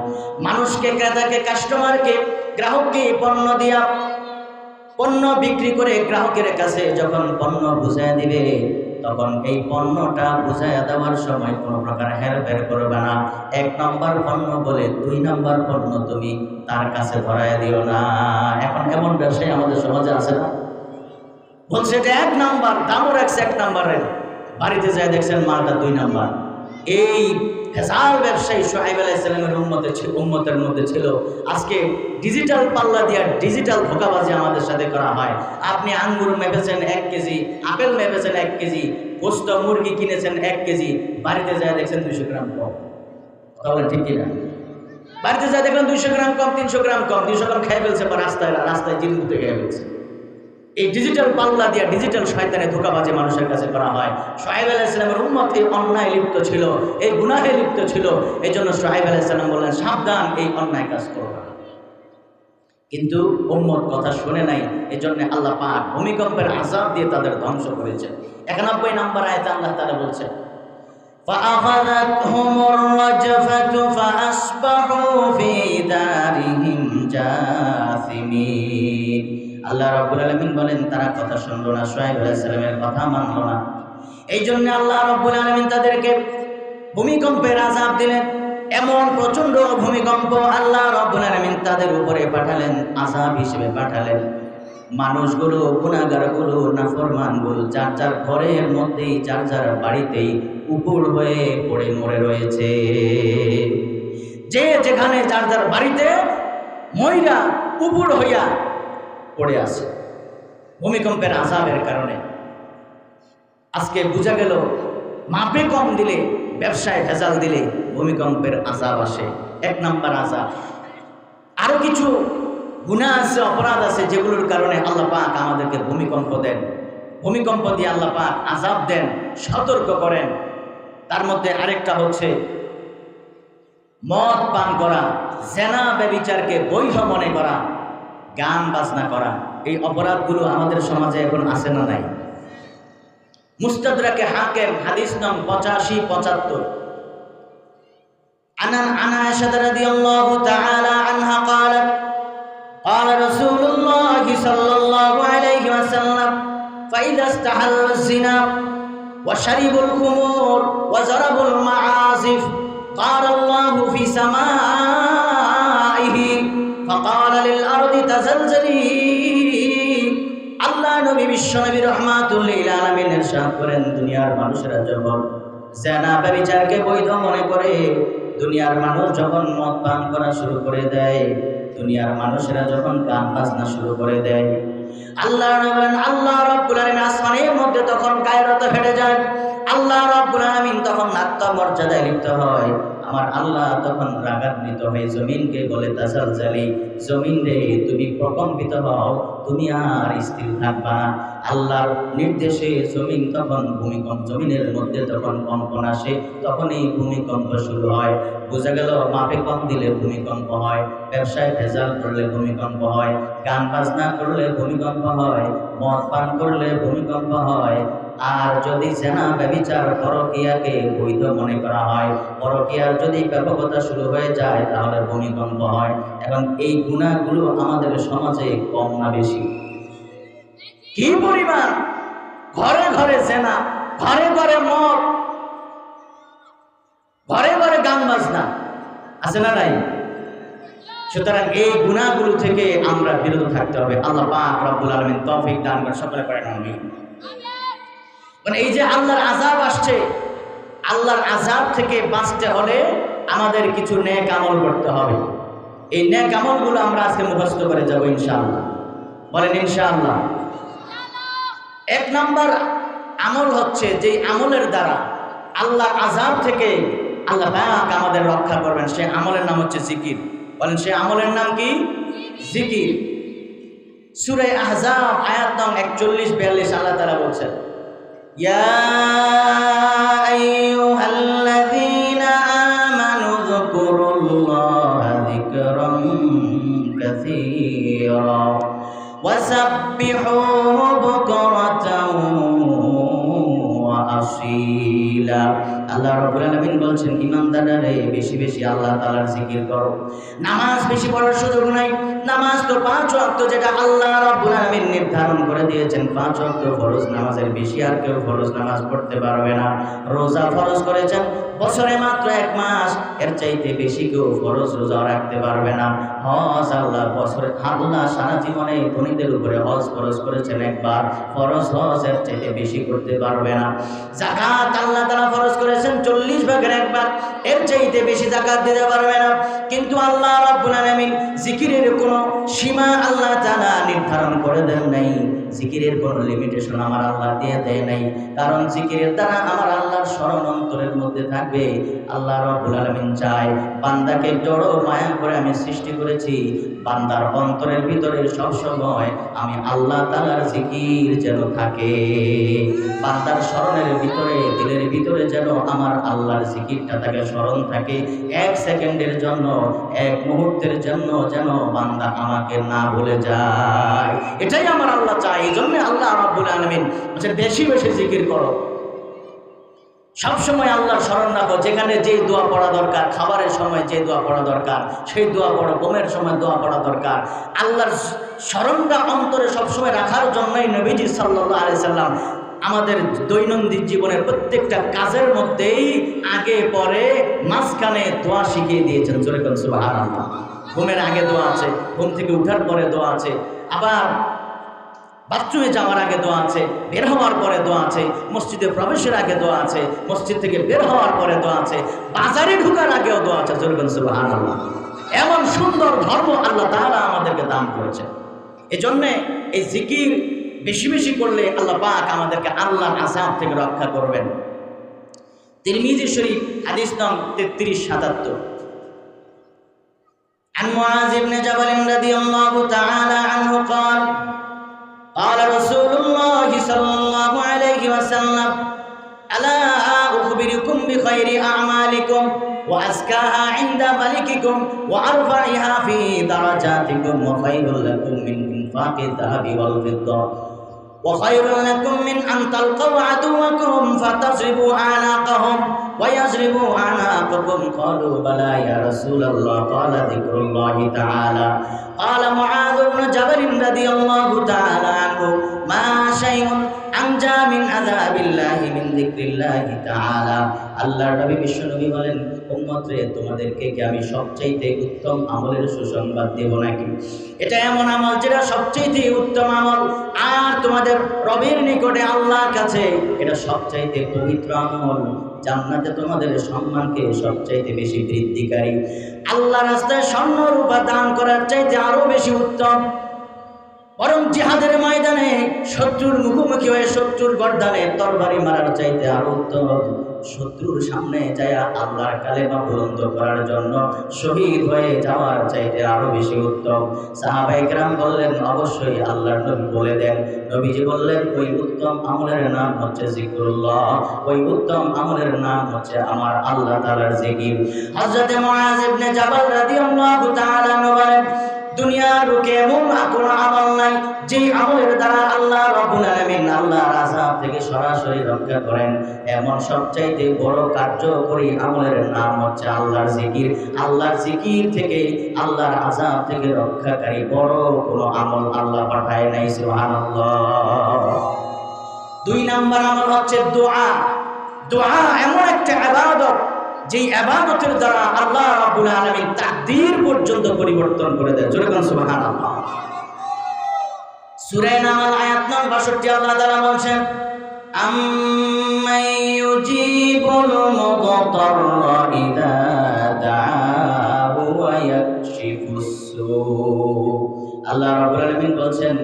Speaker 1: মানুষকে, ক্রেতাকে, কাস্টমারকে, গ্রাহককে পণ্য দিয়া, পণ্য বিক্রি করে গ্রাহকের কাছে যখন পণ্য বুঝায় দিবে, তখন এই পণ্যটা বুঝাইয়া দেওয়ার সময় কোনো প্রকার হেরফের করবে না। 1 নম্বর পণ্য বলে 2 নম্বর পণ্য তুমি তার কাছে ধরায় দিও না। এখন এমন ব্যবসায়ী আমাদের সমাজে আছে না? বলছে এটা 1 নম্বর, দামও রাখছে 1 নম্বরের, বাড়িতে যায় দেখছেন মালটা 2 নম্বর। এই ভেজাল ব্যবসায়ী শুআয়ব আলাইহিস সালামের উম্মতের মধ্যে ছিল। আজকে ডিজিটাল পাল্লা দিয়া ডিজিটাল ধোঁকাবাজি আমাদের সাথে করা হয়। আপনি আঙ্গুর মেপেছেন 1 কেজি, আপেল মেপেছেন 1 কেজি, গোশত মুরগি কিনেছেন 1 কেজি, বাড়িতে যায় দেখছেন 200 গ্রাম কম। কথা বলেন ঠিক কিনা? বাড়িতে যা দেখলাম 200 গ্রাম কম, 300 গ্রাম কম, 200 গ্রাম খেয়ে ফেলছে, বা রাস্তায় রাস্তায় জিন্দুতে খেয়ে ফেলছে। এই ডিজিটাল পাল্লা দিয়া ডিজিটাল শয়তানে ধোঁকাবাজি মানুষের কাছে করা হয়। শুআয়ব আলাইহিস সালামের উম্মত এই অন্যায় লিপ্ত ছিল, এই গুনাহে লিপ্ত ছিল। এই জন্য শুআয়ব আলাইহিস সালাম বললেন, সাবধান, এই অন্যায় কাজ করো না। কিন্তু উম্মত কথা শুনে নাই। এই জন্য আল্লাহ পাক ভূমিকম্পের আযাব দিয়ে তাদের ধ্বংস করেছেন। 91 নম্বর আয়াতে আল্লাহ তাআলা বলছেন, فأخذتهم الرجفة فأصبحوا في دارهم جاثمين। আল্লাহ রাব্বুল আলামিন বলেন, তারা কথা শুনলো না, শুআয়ব আলাইহিস সালামের কথা মানলো না। এই জন্য আল্লাহ রাব্বুল আলামিন তাদেরকে ভূমিকম্পের আযাব দিলেন। এমন প্রচন্ড ভূমিকম্প আল্লাহ রাব্বুল আলামিন তাদের উপরে পাঠালেন, আযাব হিসেবে পাঠালেন। মানুষগুলো, গুনাহগারগুলো, নাফরমানগুলো যার যার ঘরের মধ্যেই, যার যার বাড়িতেই উপুড় হয়ে পড়ে মরে রয়েছে। যে যেখানে যার যার বাড়িতে ময়রা উপুড় হইয়া পড়ে আছে ভূমিকম্পের আযাবের কারণে। আজকে বোঝা গেল মাপে কম দিলে, ব্যবসায় ভেজাল দিলে ভূমিকম্পের আযাব আসে। 1 নাম্বার আযাব। আরো কিছু গুনাহ আছে, অপরাধ আছে, যেগুলোর কারণে আল্লাহ পাক আমাদেরকে ভূমিকম্প দেন। ভূমিকম্প দিয়ে আল্লাহ পাক আযাব দেন, সতর্ক করেন। তার মধ্যে আরেকটা হচ্ছে মদ পান করা, জেনা ব্যভিচারকে বৈধ মনে করা, গান বাজনা করা। এই অপরাধগুলো আমাদের সমাজে এখন আছে না নাই? মুস্তাদরাকে হাকিম হাদিস নং 85-75। عن عائشة رضي الله تعالى عنها قالت قال رسول الله صلى الله عليه وسلم فإذا استحلوا الزنا وشربوا الخمور وضربوا المعازف قال الله في سمائه فقال للأرض تزلزلي। আল্লাহ নবী বিশ্বনবী রাহমাতুল লিল আলামিন ইরশাদ করেন, দুনিয়ার মানুষেরা যখন জেনা ব্যভিচারকে বৈধ মনে করে, দুনিয়ার মানুষ যখন মদ পান করা শুরু করে দেয়, দুনিয়ার মানুষেরা যখন গান বাজনা শুরু করে দেয়, আল্লাহ রাব্বুল আলামিন আসমানের মধ্যে তখন গায়রত ফেটে যায়। আল্লাহ রাব্বুল আলামিন তখন নাট্য মর্যাদায় লিপ্ত হয়। আমার আল্লাহ তখন রাগান্বিত হয়ে জমিনকে বলে, তাজালজালি, জমিন রে তুমি প্রকম্পিত হও, তুমি আর স্থির থাকবা না। আল্লাহর নির্দেশে জমিন তখন ভূমিকম্প, জমিনের মধ্যে তখন কম্পন আসে, তখন এই ভূমিকম্প শুরু হয়। বোঝা গেল মাপে কম দিলে ভূমিকম্প হয়, ব্যবসায় ভেজাল করলে ভূমিকম্প হয়, গান বাজনা করলে ভূমিকম্প হয়, মদ পান করলে ভূমিকম্প হয়। আর যদি জেনা ব্যভিচার পরকীয়াকে বৈধ মনে করা হয়, পরকীয়ার যদি ব্যাপকতা শুরু হয়ে যায়, তাহলে ভূমিকম্প হয়। এখন এই গুনাহগুলো আমাদের সমাজে কম না বেশি? কি পরিমাণ! ঘরে ঘরে জেনা, ঘরে ঘরে মদ, ঘরে ঘরে গান বাজনা, আছে না নাই? সুতরাং এই গুনাহগুলো থেকে আমরা বিরত থাকতে হবে। আল্লাহ পাক রব্বুল আলামিন তৌফিক দান করেন, সকলে পড়েন আমিন। মানে এই যে আল্লাহর আযাব আসছে, আল্লাহর আযাব থেকে বাঁচতে হলে আমাদের কিছু নেক আমল করতে হবে। এই নেক আমলগুলো আমরা আজকে মুখস্থ করে যাব ইনশাআল্লাহ। বলেন ইনশাআল্লাহ। 1 নাম্বার আমল হচ্ছে, যে আমলের দ্বারা আল্লাহর আযাব থেকে আল্লাহ পাক আমাদের রক্ষা করবেন, সেই আমলের নাম হচ্ছে জিকির। বলেন সেই আমলের নাম কি? জিকির। সূরা আহজাব আয়াত নং 41-42 আল্লাহ তাআলা বলছেন, ইয়া আইয়ুহাল্লাযীনা আমানু যকুরুল্লাহা যিকরান কাসীরা ওয়াসাব্বিহুহু বুকরাতাও ওয়া আসীলা। আল্লাহ রাব্বুল আলামিন বলছেন, ঈমানদাররা বেশি বেশি আল্লাহ তাআলার জিকির করো। নামাজ বেশি পড়ার সুযোগ নাই। নামাজ তো 5 ওয়াক্ত, যেটা আল্লাহ রাব্বুল আলামিন নির্ধারণ করে দিয়েছেন। 5 ওয়াক্ত ফরজ নামাজের বেশি আর কেউ ফরজ নামাজ পড়তে পারবে না। রোজা ফরজ করেছেন বছরে মাত্র 1 মাস, এর চাইতে বেশি কেউ ফরজ রোজা রাখতে পারবে না। হজ আল্লাহ বছরে, আল্লাহ সারা জীবনে ধনীদের উপরে হজ ফরজ করেছেন একবার, ফরজ হজ এর চাইতে বেশি করতে পারবে না। যাকাত আল্লাহ তাআলা ফরজ করেছেন 40 ভাগের 1 ভাগ, এর চাইতে বেশি যাকাত দিতে পারবে না। কিন্তু আল্লাহ রাব্বুল আলামিন জিকিরের কোনো সীমা আল্লাহ তাআলা নির্ধারণ করে দেন নাই। জিকিরের কোনো লিমিটেশন আমার আল্লাহ দিয়ে দেয় নাই। কারণ জিকিরের দ্বারা আমার আল্লাহর স্মরণ অন্তরের মধ্যে থাকবে, আল্লাহ রাব্বুল আলামিন চায় বান্দাকে জড় মায়া করে আমি সৃষ্টি করেছি, বান্দার অন্তরের ভিতরে সব সময় আমি আল্লাহ তাআলার জিকির যেন থাকে, বান্দার স্মরণের ভিতরে দিলের ভিতরে যেন আমার আল্লাহর জিকিরটা তাকে স্মরণ থাকে। এক সেকেন্ডের জন্য, এক মুহূর্তের জন্য যেন বান্দা আমাকে না ভুলে যায়, এটাই আমার আল্লাহ চায়। এই জন্য আল্লাহ রাব্বুল আলামিন বলছে বেশি বেশি জিকির করো, সবসময় আল্লাহর স্মরণ রাখো। যেখানে যেই দোয়া পড়া দরকার, খাবারের সময় যে দোয়া পড়া দরকার সেই দোয়া পড়ো, ঘুমের সময় দোয়া পড়া দরকার। আল্লাহর স্মরণটা অন্তরে সবসময় রাখার জন্যই নবীজি সাল্লাল্লাহু আলাইহি সাল্লাম আমাদের দৈনন্দিন জীবনের প্রত্যেকটা কাজের মধ্যেই আগে পরে মাঝখানে দোয়া শিখিয়ে দিয়েছেন। জোরে বলুন সুবহানাল্লাহ। ঘুমের আগে দোয়া আছে, ঘুম থেকে উঠার পরে দোয়া আছে, আবার বাথরুমে যাওয়ার আগে দোয়া আছে, বের হওয়ার পরে দোয়া আছে, মসজিদে প্রবেশের আগে দোয়া আছে, মসজিদ থেকে বের হওয়ার পরে দোয়া আছে, বাজারে ঢোকার আগেও দোয়া আছে। জোরে বলুন সুবহানাল্লাহ। এমন সুন্দর ধর্ম আল্লাহ তাআলা আমাদেরকে দান করেছেন। এজন্য এই জিকির বেশি বেশি করলে আল্লাহ পাক আমাদেরকে আল্লাহর আযাব থেকে রক্ষা করবেন। তিরমিজি শরীফ হাদিস নং 3377 عن معاذ بن جبل رضي الله تعالى عنه قال قال رسول الله صلى الله عليه وسلم ألا أخبركم بخير أعمالكم وأزكاها عند ملككم وأرفعها في درجاتكم وخير لكم من إنفاق الذهب والفضة وخير لكم من أن تلقوا عدوكم فتضربوا أعناقهم ويضربوا أعناقكم قالوا بلى يا رسول الله قال ذكر الله تعالى قال معاذ بن جبل رضي الله تعالى عنه ما شيء أنجى من عذاب الله من ذكر الله تعالى আল্লাহর নবী বিশ্বনবী বলেন, উম্মত রে, তোমাদেরকে কি আমি সবচাইতে উত্তম আমলের সুসংবাদ দেব নাকি? এটা এমন আমল যেটা সবচাইতে উত্তম আমল, আর তোমাদের রবের নিকটে আল্লাহর কাছে এটা সবচাইতে পবিত্র আমল, জান্নাতে তোমাদের সম্মানকে সবচাইতে বেশি বৃদ্ধিকারী, আল্লাহর রাস্তায় স্বর্ণ রূপা দান করার চাইতে আরো বেশি উত্তম। বরং জিহাদের ময়দানে শত্রুর মুখোমুখি হয়ে শত্রুর গর্দানে তরবারি মারার চাইতে আরো উত্তম, শত্রুর সামনে যায় আল্লাহর কালেমা বুলন্দ করার জন্য শহীদ হয়ে যাওয়ার চাইতে আরো বেশি উত্তম। সাহাবায়ে কেরাম বললেন, অবশ্যই আল্লাহর নবী বলে দেন। নবীজি বললেন, ওই উত্তম আমলের নাম হচ্ছে জিকরুল্লাহ, ওই উত্তম আমলের নাম হচ্ছে আমার আল্লাহ তাআলার জিকির। হযরত মুআয ইবনে জাবাল রাদিয়াল্লাহু তাআলা বলেন, দুনিয়ার বুকে এমন কোনো আমল নাই যেই আমলের দ্বারা আল্লাহ রাব্বুল আলামিন আল্লাহর আযাব থেকে সরাসরি রক্ষা করেন। এমন সবচাইতে বড় কার্যকরী আমলের নাম হচ্ছে আল্লাহর জিকির। আল্লাহর জিকির থেকে, আল্লাহর আযাব থেকে রক্ষাকারী বড় কোনো আমল আল্লাহ পাঠায় নাই। সুবহানাল্লাহ। 2 নাম্বার আমল হচ্ছে দোয়া। দোয়া এমন একটা ইবাদত যেই ইবাদতের দ্বারা আল্লাহ রাব্বুল আলামিন তাকদীর পর্যন্ত পরিবর্তন করে দেন। জোরে বলুন সুবহানাল্লাহ। সূরা নামল আয়াত নং 62 আল্লাহ তাআলা বলেন, আম্মান ইউজিবুল মুদতাররা ইযা দাআহু ওয়া ইয়াকশিফুস সূ। আল্লাহ রাব্বুল আলামিন বলেন,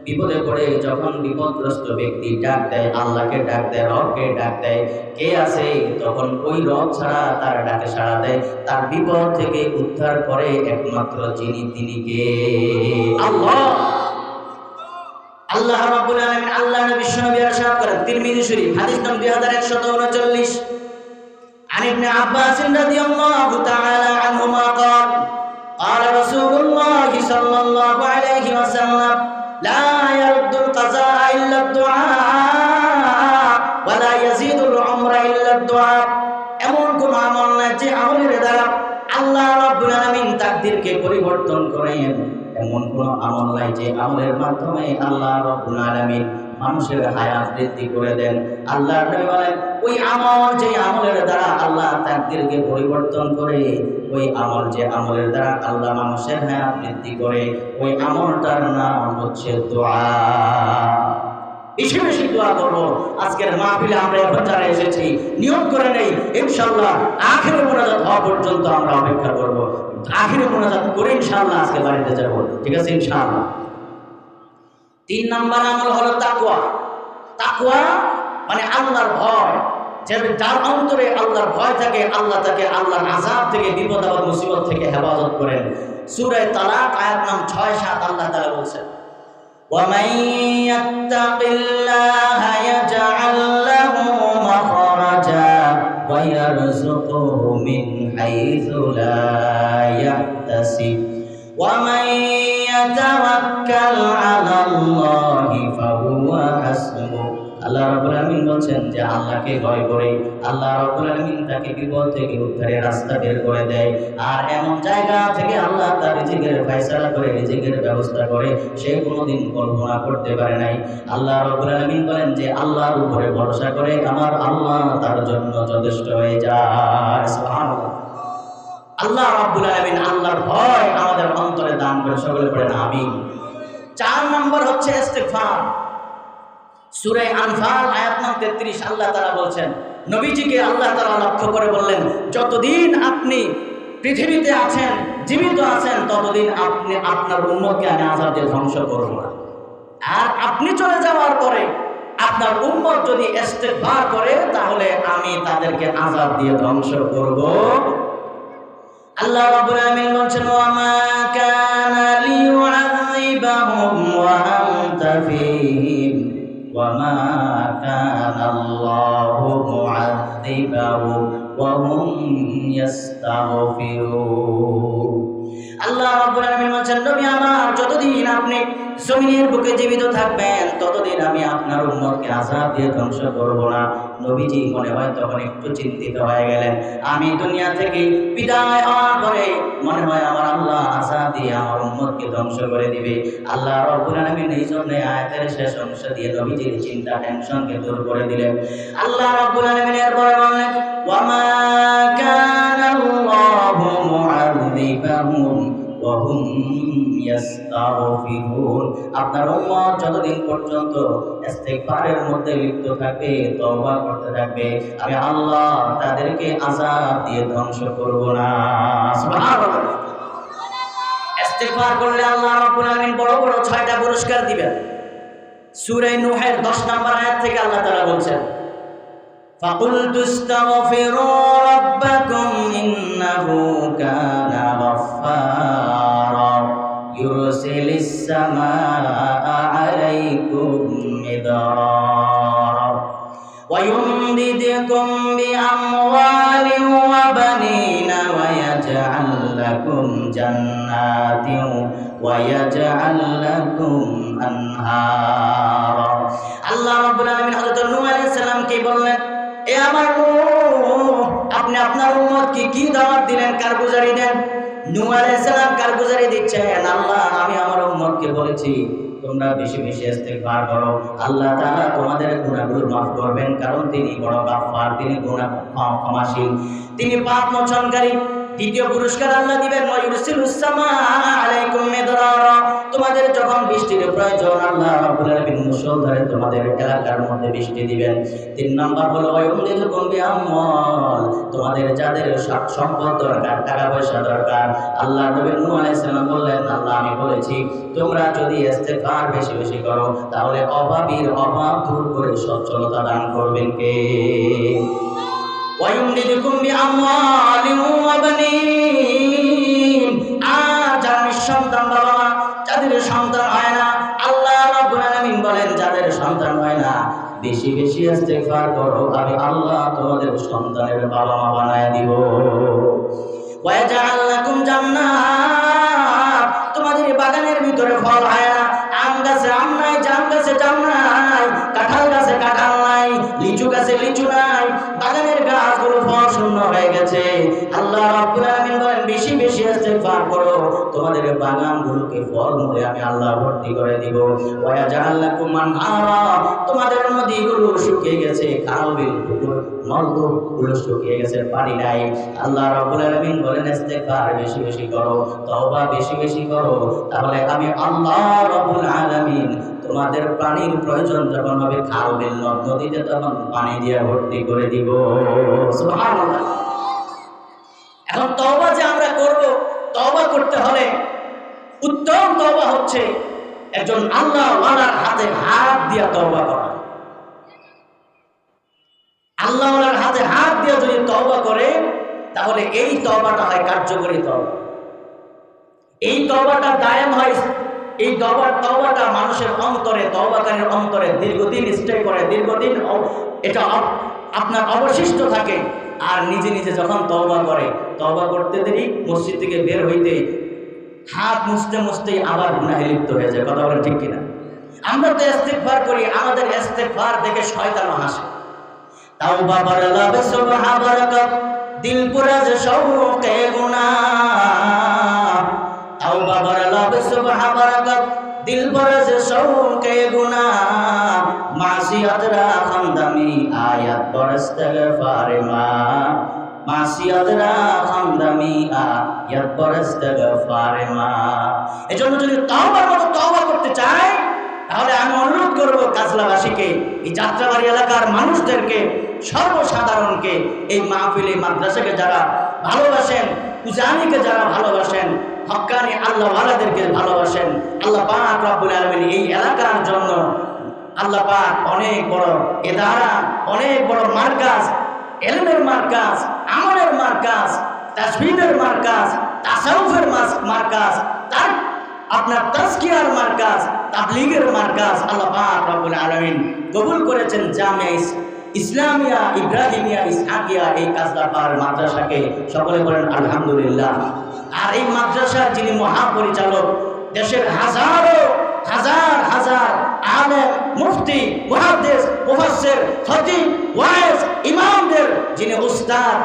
Speaker 1: বিপদে পড়ে যখন বিপদগ্রস্ত ব্যক্তি ডাক দেয়, আল্লাহকে ডাক দেয়, রবকে ডাক দেয়, কে আছে? তখন ওই রব ছাড়া তার ডাকে সাড়া দেয়, তার বিপদ থেকে উদ্ধার করে একমাত্র যিনি, তিনি কে? আল্লাহ। আল্লাহ রাব্বুল আলামিন আল্লাহ নবী বিশ্বনবী ইরশাদ করেন, তিরমিজি শরীফ হাদিস নং 2139 عن ابن عباس رضي الله تعالى عنهما قال قال رسول الله صلى الله عليه وسلم لا يرد القضاء إلا الدعاء ولا يزيد العمر إلا الدعاء। এমন কোন আমল নাই যে আমলের দ্বারা আল্লাহ রাব্বুল আলামিন তাকদীরকে পরিবর্তন করেন। এমন কোন আমল নাই যে আমলের মাধ্যমে আল্লাহ রাব্বুল আলামিন মানুষের হায়াত বৃদ্ধি করে দেন। আল্লাহ নবী বলেন, ওই আমল যে আমলের দ্বারা আল্লাহ তাকদীরকে পরিবর্তন করে, ওই আমল যে আমলের দ্বারা আল্লাহ মানুষের হায়াত বৃদ্ধি করে, ওই আমলটার নাম হচ্ছে দোয়া। বেশি বেশি দোয়া করবো। আজকের মাহফিলে আমরা এখন যারা এসেছি নিয়ত করে নেই, ইনশাআল্লাহ আখিরে মোনাজাত হওয়া পর্যন্ত আমরা অপেক্ষা করব। আখিরে মোনাজাত করে ইনশাআল্লাহ আজকে বাড়িতে যাব, ঠিক আছে ইনশাআল্লাহ। 3 নাম্বার আমল হলো তাকওয়া। তাকওয়া মানে আল্লাহর ভয়। যার অন্তরে আল্লাহর ভয় থাকে, আল্লাহ তাকে আল্লাহর আযাব থেকে, বিপদ আপদ মুসিবত থেকে হেফাজত করেন। সূরা তালাক আয়াত নাম 6-7 আল্লাহ তাআলা বলছেন, وَمَن يَتَّقِ اللَّهَ يَجْعَل لَّهُ مَخْرَجًا وَيَرْزُقْهُ مِنْ حَيْثُ لَا يَحْتَسِبُ وَمَن يَتَوَكَّلْ عَلَى اللَّهِ فَهُوَ حَسْبُهُ। আল্লাহ রাব্বুল আলামিন বলছেন যে আল্লাহকে ভয় করে আল্লাহ রাব্বুল আলামিন তাকে বিপদ থেকে উদ্ধারের রাস্তা বের করে দেয়। আর এমন জায়গা থেকে আল্লাহ তার রিজিকের ফয়সালা করে, রিজিকের ব্যবস্থা করে, সে কোনোদিন কল্পনা করতে পারে নাই। আল্লাহ রাব্বুল আলামিন বলেন যে আল্লাহর উপরে ভরসা করে আমার আল্লাহ তার জন্য যথেষ্ট হয়ে যায়। সুবহানাল্লাহ। আল্লাহ রাব্বুল আলামিন আল্লাহর ভয় আমাদের অন্তরে দান করে, সকলে পড়েন আমিন। 4 নম্বর হচ্ছে ইস্তিগফার। সূরা আনফাল আয়াত নং 33 আল্লাহ তাআলা বলছেন, নবীজিকে আল্লাহ তাআলা লক্ষ্য করে বললেন, যতদিন আপনি পৃথিবীতে আছেন, জীবিত আছেন, ততদিন আপনি আপনার উম্মতকে আমি আযাব দিয়ে ধ্বংস করব না। আর আপনি চলে যাওয়ার পরে আপনার উম্মত যদি ইস্তিগফার করে তাহলে আমি তাদেরকে আযাব দিয়ে ধ্বংস করব। আল্লাহ রাব্বুল আলামিন বলছেন, ওয়া মা কানা লিয়ুআযিবাহুম ওয়া আনতা ফীহিম ওয়া মা কানা আল্লাহু মুআযিবাহুম ওয়া হুম ইস্তাগফিরুন। আল্লাহ রাব্বুল আলামিন বলছেন, নবী আমার, যতদিন আপনি জমিনের বুকে জীবিত থাকবেন ততদিন আমি আপনার উম্মতকে আযাব দিয়ে ধ্বংস করব না। নবীজি মনে হয় তখন একটু চিন্তিত হয়ে গেলেন, আমি দুনিয়া থেকে বিদায় হওয়ার পরে মনে হয় আমার আল্লাহ আযাব দিয়ে আমার উম্মতকে ধ্বংস করে দিবে। আল্লাহ রাব্বুল আলামিন এই জন্য আয়াতের শেষ অংশ দিয়ে নবীজির চিন্তা টেনশনকে দূর করে দিলেন। আল্লাহ রাব্বুল আলামিন এরপরে বললেন, ওয়া মা কানা আল্লাহু মুআযিবাহুম ওয়া হুম ইস্তাগফিরুন। আপনার উম্মত যতদিন পর্যন্ত ইস্তিগফারের মধ্যে লিপ্ত থাকবে, তওবা করতে থাকবে, আমি আল্লাহ তাদেরকে আযাব দিয়ে ধ্বংস করব না। সুবহানাল্লাহ। ইস্তিগফার করলে আল্লাহ রাব্বুল আলামিন বড় বড় 6টা পুরস্কার দিবেন। সূরা নূহের 10 নম্বর আয়াত থেকে আল্লাহ তাআলা বলছেন, فَقُلْتُ اسْتَغْفِرُوا رَبَّكُمْ إِنَّهُ كَانَ غَفَّارًا يُرْسِلِ السَّمَاءَ عَلَيْكُمْ مِدْرَارًا وَيُمْدِدْكُمْ بِأَمْوَالٍ وَبَنِينَ وَيَجْعَلْ لَكُمْ جَنَّاتٍ وَيَجْعَلْ لَكُمْ أَنْهَارًا। আল্লাহ রাব্বুল আলামিন হযরত নূহ আলাইহিস সালামকে বললেন, এ আমার নূহ, আপনি আপনার উম্মতকে কি দাওয়াত দিলেন, কারগুজারি দেন। নূহ আলাইহিস সালাম কারগুজারি দিচ্ছেন, আল্লাহ আমি আমার উম্মতকে বলেছি তোমরা বেশি বেশি ইস্তিগফার করো, আল্লাহ তাআলা তোমাদের গুনাহগুলো মাফ করবেন, কারণ তিনি বড় গাফফার, তিনি গুনাহ ক্ষমাশীল, তিনি পাপ মোচনকারী। দ্বিতীয় পুরস্কার আল্লাহ দিবেন, ওয়ায়ুরসিলুস সামাআ আলাইকুম মিদরারা। তোমাদের যখন বৃষ্টির প্রয়োজন আল্লাহ রাব্বুল আলামিন মুষলধারে তোমাদের এলাকার মধ্যে বৃষ্টি দিবেন। 3 নাম্বার হলো ওয়ায়ুমদিদুকুম বিআমওয়াল। তোমাদের যাদের সম্পদ দরকার, টাকা পয়সা দরকার, আল্লাহ নবী নূহ আলাইহিস সালাম বললেন, আল্লাহ আমি বলেছি তোমরা যদি ইস্তিগফার বেশি বেশি করো তাহলে অভাবীর অভাব দূর করে সচ্ছলতা দান করবেন কে? وَيُمْدِدْكُمْ بِأَمْوَالٍ وَبَنِينَ। যারা নিঃসন্তান বাবা মা, যাদের সন্তান হয় না, আল্লাহ রাব্বুল আলামিন বলেন যাদের সন্তান হয় না বেশি বেশি ইস্তিগফার করো, আমি আল্লাহ তোমাদের সন্তানের বাবা মা বানায় দিব। ওয়াজআল লাকুম জান্নাত। তোমাদের বাগানের ভিতরে ফল হয় না, আম গাছে আম নাই, জাম গাছে জাম নাই, কাঁঠাল গাছে কাঁঠাল নাই, লিচু গাছে লিচু নাই, বাগানের গাছগুলো ফল শূন্য হয়ে গেছে। আল্লাহ রাব্বুল আলামিন বলেন বেশি বেশি ইস্তিগফার করো, তোমাদের বাগানগুলোকে ফল মূলে আমি আল্লাহ ভর্তি করে দিব। ওয়াজআল লাকুম আনহারা। তোমাদের নদীগুলো শুকিয়ে গেছে, খাল বিল পুকুর নলকূপগুলো শুকিয়ে গেছে, পানি নাই। আল্লাহ রাব্বুল আলামিন বলেন ইস্তিগফার বেশি বেশি করো, তওবা বেশি বেশি করো, তাহলে আমি আল্লাহ রাব্বুল আলামিন তোমাদের পানির প্রয়োজন যখন হবে খাল বিল নদীতে তখন পানি দিয়ে ভর্তি করে দিব। সুবহানাল্লাহ। এখন তওবা যে আমরা করব, তওবা করতে হলে উত্তম তওবা হচ্ছে একজন আল্লাহ ওয়ালার হাতে হাত দিয়া তওবা করা। আল্লাহর হাতে হাত দিয়ে যদি তওবা করে, তাহলে এই তওবাটা হয় কার্যকরী তওবা। এই তওবাটা দায়াম হয়, এই তওবাটা মানুষের অন্তরে, তওবাকারীর অন্তরে দীর্ঘদিন স্টে করে, দীর্ঘদিন এটা আপনার অবশিষ্ট থাকে। আর নিজে নিজে যখন তওবা করে, তওবা করতে দেরি মসজিদ থেকে বের হইতে হাত মুছতে মুছতেই আবার গুনাহে লিপ্ত হয়ে যায়। কথা বলেন ঠিক কিনা? আমরা তো ইস্তিগফার করি, আমাদের ইস্তিগফার দেখে শয়তানও হাসে। তাওবা বারালাবে সুবহানাকা, দিল পুরা যে শৌকে গুনাহ। তাওবা বারালাবে সুবহানাকা, দিল পুরা যে শৌকে গুনাহ। মাসিয়াত রাখাম দামি আয়াত পরস্তিগফারে মা, মাসিয়াত রাখাম দামি আয়াত পরস্তিগফারে মা। এজন্য যদি তওবার মতো তওবা করতে চাই, তাহলে আমি অনুরোধ করব কাজলাবাসীকে, এই যাত্রাবাড়ি এলাকার মানুষদেরকে, সর্বসাধারণকে, এই মাহফিলে মাদ্রাসাকে যারা ভালোবাসেন, উজানিকে যারা ভালোবাসেন, হক্কানি আল্লাহওয়ালাদেরকে ভালোবাসেন, আল্লাহ পাক রব্বুল আলামিন এই এলাকার জন্য আল্লাহ পাক অনেক বড় ইদারা, অনেক বড় মার্কাজ, ইলমের মার্কাজ, আমলের মার্কাজ, তাসবিহের মার্কাজ, তাসাউফের মার্কাজ, তার আপনার তাজকিয়ার মার্কাজ, তাবলীগের মার্কাজ আল্লাহ পাক রব্বুল আলামিন কবুল করেছেন। জামিয়া ইসলামিয়া ইব্রাহিমিয়া ইসহাকিয়া এই কাজলাপাড় মাদ্রাসাকে সকলে বলেন আলহামদুলিল্লাহ। আর এই মাদ্রাসার যিনি মহাপরিচালক, দেশের হাজার হাজার আলেম, মুফতি, মুহাদ্দিস, মুফাসসির, খতিব, ওয়াইজ, ইমামদের যিনি উস্তাদ,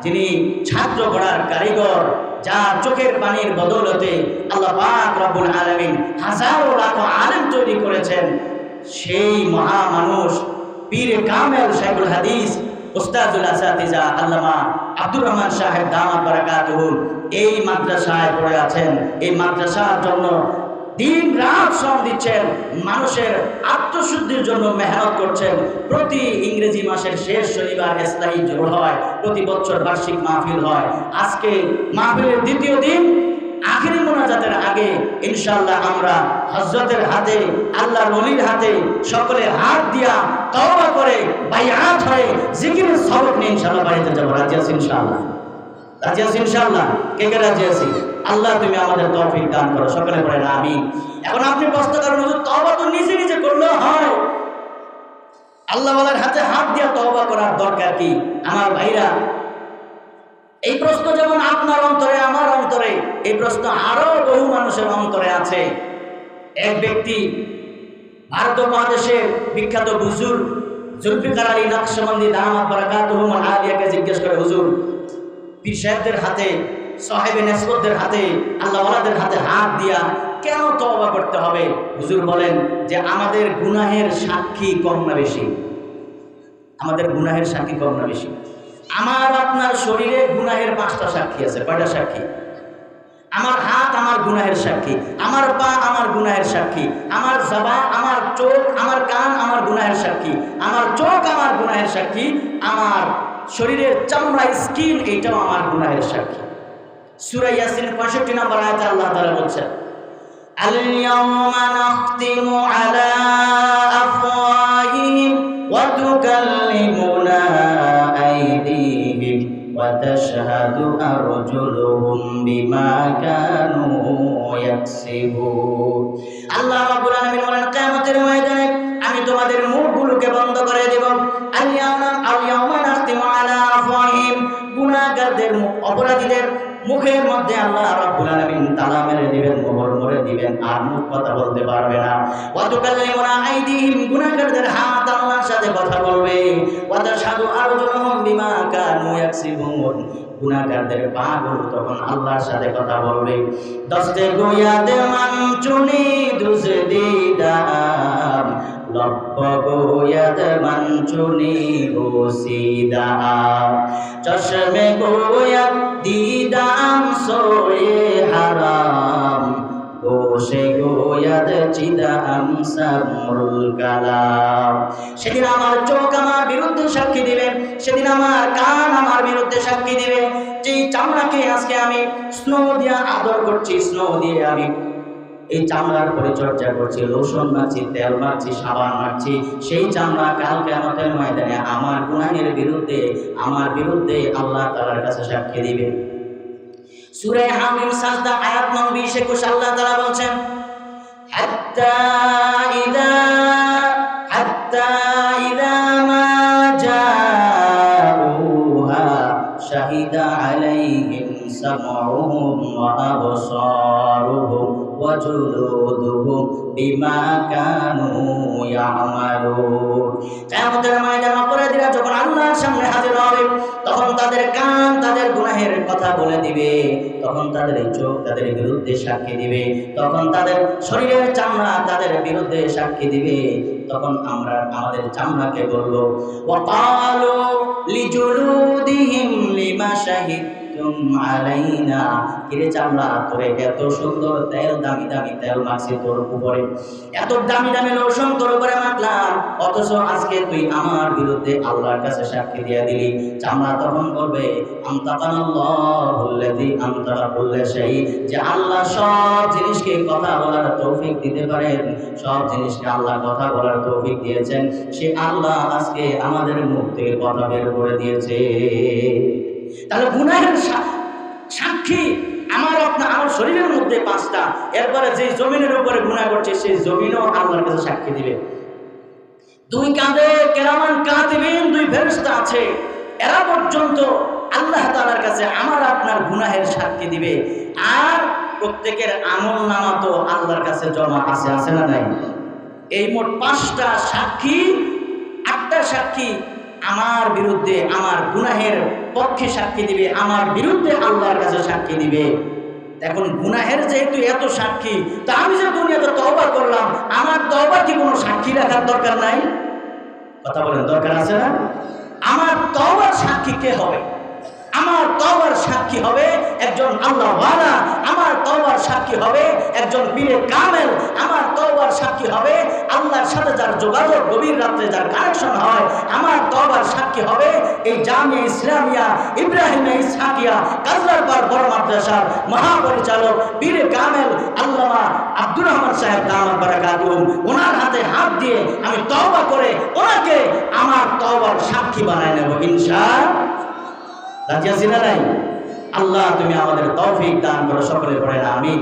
Speaker 1: যিনি ছাত্র গড়ার কারিগর, যার চোখের পানির বদৌলতে আল্লাহ পাক রব্বুল আলামিন হাজারো লাখো আলেম তৈরি করেছেন, সেই মহা মানুষ পীর কামেল শাইখুল হাদিস উস্তাদুল আসাতিজা আল্লামা আব্দুর রহমান সাহেব দামাত বারাকাতুহু এই মাদ্রাসায় পড়ে আছেন। এই মাদ্রাসার জন্য দিন রাত শ্রম দিচ্ছেন, মানুষের আত্মশুদ্ধির জন্য মেহনত করছেন। প্রতি ইংরেজি মাসের শেষ শনিবার ইসলাহি জোর হয়, প্রতি বছর বার্ষিক মাহফিল হয়। আজকে মাহফিলের দ্বিতীয় দিন, আখিরি মোনাজাতের আগে ইনশাআল্লাহ আমরা হযরতের হাতে, আল্লাহর ওলির হাতে সকলে হাত দিয়া তওবা করে বাইআত হয়ে জিকিরের সবক নিয়ে ইনশাআল্লাহ বাড়িতে যাব। রাজি আছি ইনশাআল্লাহ? রাজি আছি ইনশাআল্লাহ? কে কে রাজি আছি? আল্লাহ তুমি আমাদের তৌফিক দান করো, সকলে বলেন আমিন। এখন আপনি প্রশ্ন করেন, হুজুর তওবা তো নিজে নিজে করলেও হয়, আল্লাহওয়ালার হাতে হাত দিয়া তওবা করার দরকার কি? আমার ভাইরা, এই প্রশ্ন যেমন আপনার অন্তরে, আমার অন্তরে, এই প্রশ্ন আরো বহু মানুষের অন্তরে আছে। এক ব্যক্তি ভারত মহাদেশের বিখ্যাত বুজুর্গ জুলফিকার আলী নকশবন্দি দামাত বারাকাতুহু আলিয়াকে জিজ্ঞেস করে, হুজুর পীর সাহেবদের হাতে, সাহেবে নেসবতদের হাতে, আল্লাহওয়ালাদের হাতে হাত দিয়া কেন তওবা করতে হবে? হুজুর বলেন যে আমাদের গুনাহের সাক্ষী কম না বেশি? আমাদের গুনাহের সাক্ষী কম না বেশি? আমার আপনার শরীরে গুনাহের 5টা সাক্ষী আছে। কয়টা সাক্ষী? আমার হাত আমার গুনাহের সাক্ষী, আমার পা আমার গুনাহের সাক্ষী, আমার জবান, আমার চোখ, আমার কান আমার গুনাহের সাক্ষী, আমার চোখ আমার গুনাহের সাক্ষী, আমার শরীরের চামড়া, স্কিন, এইটাও আমার গুনাহের সাক্ষী। সূরা ইয়াসিন 65 নম্বর আয়াতে আল্লাহ তাআলা বলছেন, আল-ইয়াওমা নাখতিমু আলা আফওয়াহিহিম ওয়া তুকাল্লিমুনা আইদিহিম ওয়া তাশহাদু আরজুলুহুম বিমা কানু ইয়াকসিবুন। আল্লাহ রাব্বুল আলামিন বলেন, কিয়ামতের ময়দানে আমি তোমাদের মুখগুলোকে বন্ধ করে দেব। আল-ইয়াওমা নাখতিমু আলা আফওয়াহিহিম, গুনাহগারদের, অপরাধীদের মুখের মধ্যে আল্লাহ রাব্বুল আলামিন তালা মেরে দিবেন, মোহর মরে দিবেন, আর মুখ কথা বলতে পারবে না। ওয়া তুকাল্লিমুনা আইদিহিম, গুনাহগারদের হাত আল্লাহর সাথে কথা বলবে। ওয়া তাশহাদু আরজুলুহুম বিমা কানু ইয়াকসিবুন, গুনাহগারদের পাগুলো তখন আল্লাহর সাথে কথা বলবে। দস্তে গোয়াদ মানচুনি দুজদিদাম, লব্ব গোয়াদ মানচুনি ওসিদাম, চশমে গোয়াদ দিদাম সোয়ে হারাম, গোশে গোয়াদ চিদাম সামরুল কালাম। সেদিন আমার চোখ আমার বিরুদ্ধে সাক্ষী দিবে, সেদিন আমার কান আমার বিরুদ্ধে সাক্ষী দিবে। যেই চামড়াকে আজকে আমি স্নো দিয়ে আদর করছি, স্নো দিয়ে আমি এই চামড়ার পরিচর্যা করছি, লোশন মারছি, তেল মারছি, সাবান মারছি, সেই চামড়া কাল কিয়ামতের ময়দানে আমার গুনাহের বিরুদ্ধে আল্লাহ তাআলার কাছে সাক্ষী দিবে। সূরা হামিম সাজদা আয়াত নম্বর 20-21 আল্লাহ তাআলা বলছেন, হাত্তা ইদা মা জাউহা শাহিদা আলাইহিম সামউহুম ওয়া আবসারুহুম ওয়া জুলুদুহুম বিমা কানু ইয়ামালুন। কিয়ামতের ময়দানে অপরাধীরা যখন আল্লাহর সামনে হাজির হবে, তখন তাদের কান তাদের গুনাহের কথা বলে দিবে, তখন তাদের চোখ তাদের বিরুদ্ধে সাক্ষী দিবে, তখন তাদের শরীরের চামড়া তাদের বিরুদ্ধে সাক্ষী দিবে। তখন আমরা আমাদের চামড়াকে বলবো, ওয়াকালু লিজুলুদিহিম লিমা শাহিদতুম আলাইনা, কিরে চামড়া, তোরে এত সুন্দর তেল, দামি দামি তেল মাখছি তোর উপরে, এত দামি দামি লোশন তোর উপরে মাখলাম, অথচ আজকে তুই আমার বিরুদ্ধে আল্লাহর কাছে সাক্ষী দিয়ে দিলি। চামড়া তখন বলবে, আনতাকানাল্লাহুল্লাযী আনতাকা কুল্লা শাই, যে আল্লাহ সব জিনিসকে কথা বলার তৌফিক দিতে পারেন, সব জিনিসকে আল্লাহ কথা বলার তৌফিক দিয়েছেন, সে আল্লাহ আজকে আমাদের মুখ থেকে কথা বের করে দিয়েছে। তাহলে গুনাহের সাক্ষী আমার শরীরের মধ্যে 5টা, এরপরে যে জমিনের উপরে গুনাহ করছে সেই জমিনও আল্লাহর কাছে সাক্ষী দিবে। 2 কাঁধে কেরামান কাতিবিন, 2 ফেরেশতা আছে, এরা পর্যন্ত আল্লাহ তাআলার কাছে আমার আপনার গুনাহের সাক্ষী দিবে। আর প্রত্যেকের আমলনামা তো আল্লাহর কাছে জমা আছে না নাই? এই মোট 5টা সাক্ষী, 8টা সাক্ষী আমার বিরুদ্ধে আমার গুনাহের পক্ষে সাক্ষী দিবে, আমার বিরুদ্ধে আল্লাহর কাছে সাক্ষী দিবে। এখন গুনাহের যেহেতু এত সাক্ষী, তা আমি যে দুনিয়াতে তওবা করলাম, আমার তওবা কি কোনো সাক্ষী রাখার দরকার নাই? কথা বলেন, দরকার আছে না? আমার তওবার সাক্ষী কে হবে? আমার তওবার সাক্ষী হবে একজন আল্লাহওয়ালা, আমার তওবার সাক্ষী হবে একজন পীরে কামেল, আমার তওবার সাক্ষী হবে আল্লাহর সাথে যার যোগাযোগ, গভীর রাত্রে যার কানেকশন হয়, আমার তওবার সাক্ষী হবে এই জামিয়া ইসলামিয়া ইব্রাহিমিয়া ইসহাকিয়া কাজলারপাড় বড় মাদ্রাসার মহাপরিচালক পীরে কামেল আল্লামা আব্দুর রহমান সাহেব দামাত বারাকাতুহু, ওনার হাতে হাত দিয়ে আমি তওবা করে ওনাকে আমার তওবার সাক্ষী বানায় নেব ইনশাআল্লাহ। রাজি আছি না নাই? আল্লাহ তুমি আমাদের তৌফিক দান করো, সকলে পড়েন আমিন।